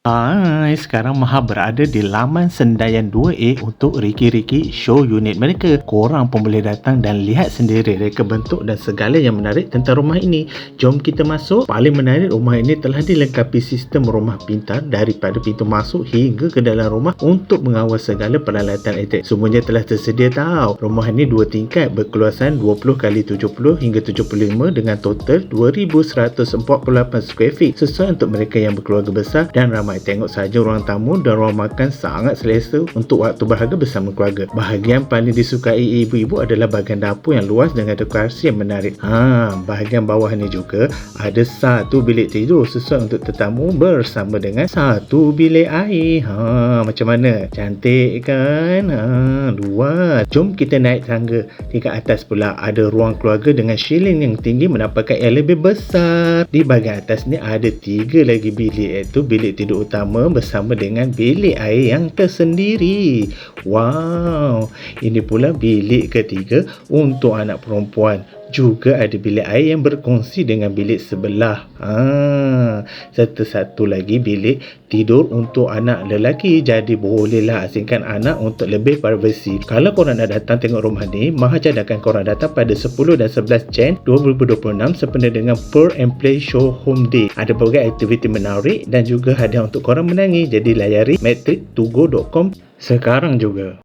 Sekarang Maha berada di laman Sendayan 2A untuk riki-riki show unit mereka. Korang pun boleh datang dan lihat sendiri reka bentuk dan segala yang menarik tentang rumah ini. Jom kita masuk. Paling menarik, rumah ini telah dilengkapi sistem rumah pintar daripada pintu masuk hingga ke dalam rumah untuk mengawal segala peralatan elektrik. Semuanya telah tersedia tahu. Rumah ini 2 tingkat berkeluasan 20x70 hingga 75 dengan total 2148 square feet, sesuai untuk mereka yang berkeluarga besar dan ramai. Tengok saja ruang tamu dan ruang makan sangat selesa untuk waktu berharga bersama keluarga. Bahagian paling disukai ibu-ibu adalah bahagian dapur yang luas dengan dekorasi yang menarik. Bahagian bawah ni juga ada satu bilik tidur sesuai untuk tetamu bersama dengan satu bilik air. Macam mana? Cantik kan? Luas. Jom kita naik tangga. Tingkat atas pula ada ruang keluarga dengan shieling yang tinggi mendapatkan yang lebih besar. Di bahagian atas ni ada 3 lagi bilik, iaitu bilik tidur utama bersama dengan bilik air yang tersendiri. Wow, ini pula bilik ketiga untuk anak perempuan. Juga ada bilik air yang berkongsi dengan bilik sebelah. Serta satu lagi bilik tidur untuk anak lelaki. Jadi bolehlah asingkan anak untuk lebih privasi. Kalau korang nak datang tengok rumah ni, Maha cadangkan korang datang pada 10 dan 11 Jan 2026 sempena dengan Per and Play Show Home Day. Ada berbagai aktiviti menarik dan juga hadiah untuk korang menangi. Jadi layari matrix2go.com sekarang juga.